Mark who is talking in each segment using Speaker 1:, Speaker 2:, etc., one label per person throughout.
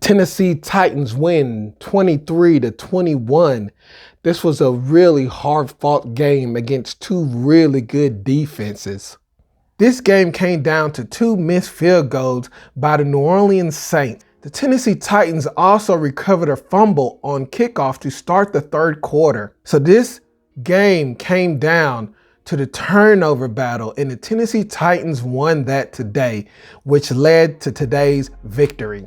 Speaker 1: Tennessee Titans win 23-21. This was a really hard-fought game against two really good defenses. This game came down to two missed field goals by the New Orleans Saints. The Tennessee Titans also recovered a fumble on kickoff to start the third quarter. So this game came down to the turnover battle, and the Tennessee Titans won that today, which led to today's victory.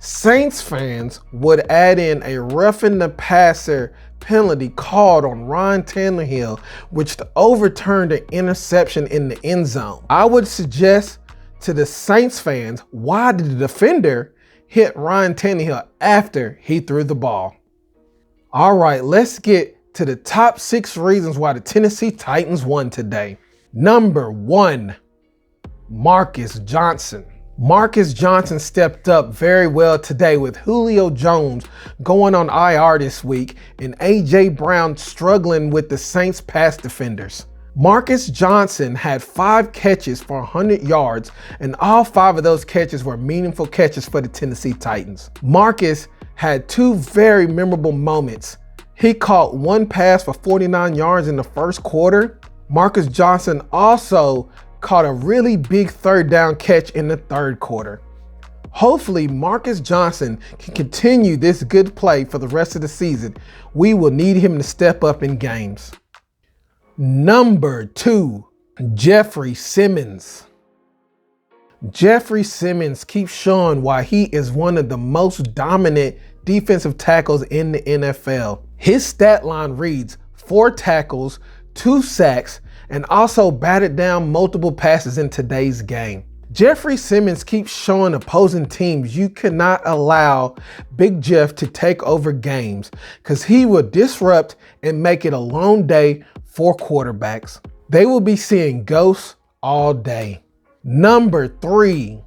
Speaker 1: Saints fans would add in a roughing the passer penalty called on Ryan Tannehill, which overturned an interception in the end zone. I would suggest to the Saints fans, why did the defender hit Ryan Tannehill after he threw the ball? All right, let's get to the top 6 reasons why the Tennessee Titans won today. Number 1, Marcus Johnson. Marcus Johnson stepped up very well today with Julio Jones going on IR this week and A.J. Brown struggling with the Saints pass defenders. Marcus Johnson had 5 catches for 100 yards, and all 5 of those catches were meaningful catches for the Tennessee Titans. Marcus had 2 very memorable moments. He caught 1 pass for 49 yards in the first quarter. Marcus Johnson also caught a really big third down catch in the third quarter. Hopefully, Marcus Johnson can continue this good play for the rest of the season. We will need him to step up in games. Number 2, Jeffrey Simmons. Jeffrey Simmons keeps showing why he is one of the most dominant defensive tackles in the NFL. His stat line reads 4 tackles, 2 sacks, and also batted down multiple passes in today's game. Jeffrey Simmons keeps showing opposing teams you cannot allow Big Jeff to take over games because he will disrupt and make it a long day for quarterbacks. They will be seeing ghosts all day. Number 3,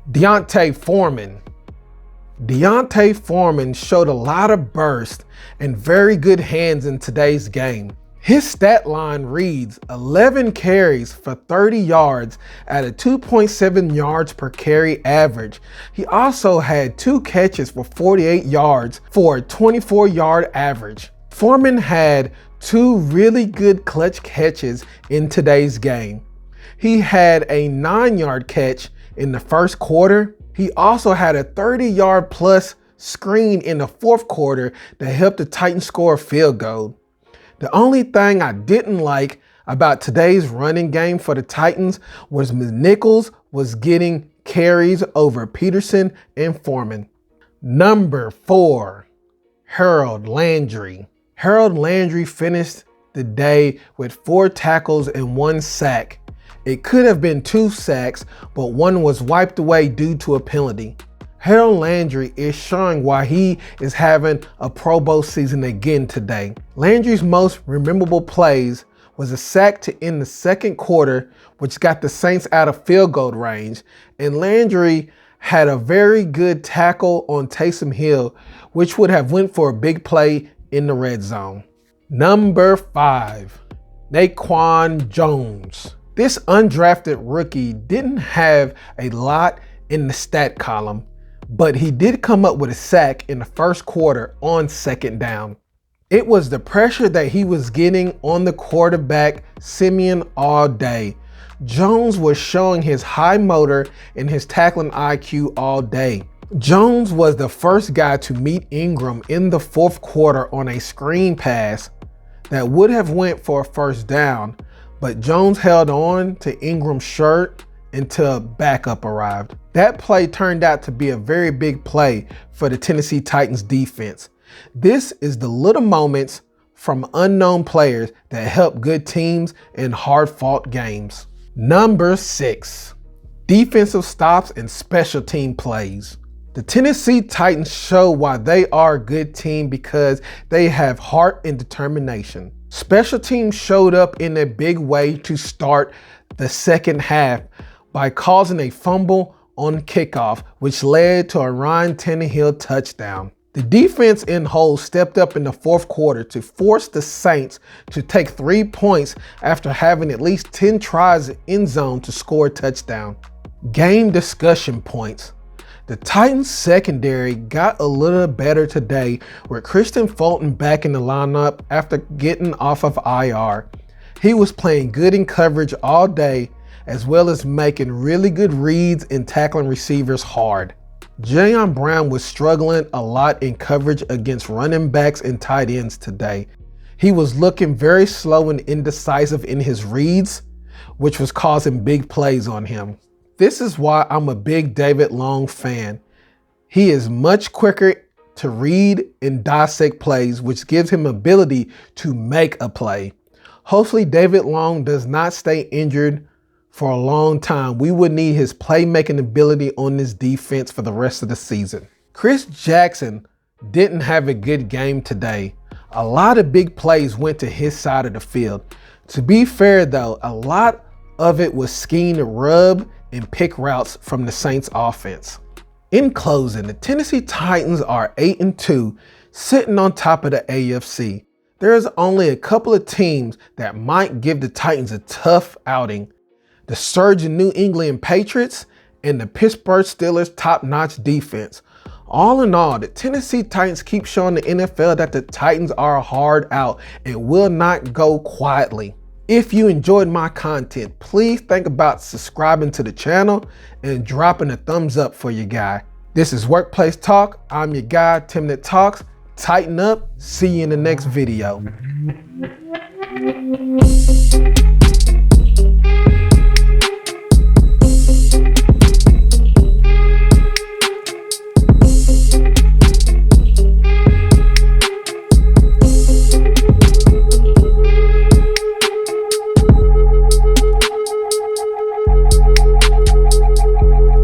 Speaker 1: Deontay Foreman. Deontay Foreman showed a lot of burst and very good hands in today's game. His stat line reads 11 carries for 30 yards at a 2.7 yards per carry average. He also had 2 catches for 48 yards for a 24-yard average. Foreman had 2 really good clutch catches in today's game. He had a 9-yard catch in the first quarter. He also had a 30-yard plus screen in the fourth quarter that helped the Titans score a field goal. The only thing I didn't like about today's running game for the Titans was Nichols was getting carries over Peterson and Foreman. Number 4, Harold Landry. Harold Landry finished the day with 4 tackles and 1 sack. It could have been 2 sacks, but one was wiped away due to a penalty. Harold Landry is showing why he is having a Pro Bowl season again today. Landry's most memorable plays was a sack to end the second quarter, which got the Saints out of field goal range, and Landry had a very good tackle on Taysom Hill, which would have went for a big play in the red zone. Number 5, Naquan Jones. This undrafted rookie didn't have a lot in the stat column, but he did come up with a sack in the first quarter on second down. It was the pressure that he was getting on the quarterback, Simmons, all day. Jones was showing his high motor and his tackling IQ all day. Jones was the first guy to meet Ingram in the fourth quarter on a screen pass that would have went for a first down, but Jones held on to Ingram's shirt until backup arrived. That play turned out to be a very big play for the Tennessee Titans defense. This is the little moments from unknown players that help good teams in hard-fought games. Number 6, defensive stops and special team plays. The Tennessee Titans show why they are a good team because they have heart and determination. Special teams showed up in a big way to start the second half by causing a fumble on kickoff, which led to a Ryan Tannehill touchdown. The defense in whole stepped up in the fourth quarter to force the Saints to take 3 points after having at least 10 tries in zone to score a touchdown. Game discussion points. The Titans secondary got a little better today with Christian Fulton back in the lineup after getting off of IR. He was playing good in coverage all day, as well as making really good reads and tackling receivers hard. Jayon Brown was struggling a lot in coverage against running backs and tight ends today. He was looking very slow and indecisive in his reads, which was causing big plays on him. This is why I'm a big David Long fan. He is much quicker to read and dissect plays, which gives him ability to make a play. Hopefully David Long does not stay injured for a long time. We would need his playmaking ability on this defense for the rest of the season. Chris Jackson didn't have a good game today. A lot of big plays went to his side of the field. To be fair though, a lot of it was scheme to rub and pick routes from the Saints offense. In closing, the Tennessee Titans are 8-2, sitting on top of the AFC. There is only a couple of teams that might give the Titans a tough outing. The surging New England Patriots and the Pittsburgh Steelers' top-notch defense. All in all, the Tennessee Titans keep showing the NFL that the Titans are hard out and will not go quietly. If you enjoyed my content, please think about subscribing to the channel and dropping a thumbs up for your guy. This is Workplace Talk. I'm your guy, Tim that Talks. Tighten up. See you in the next video.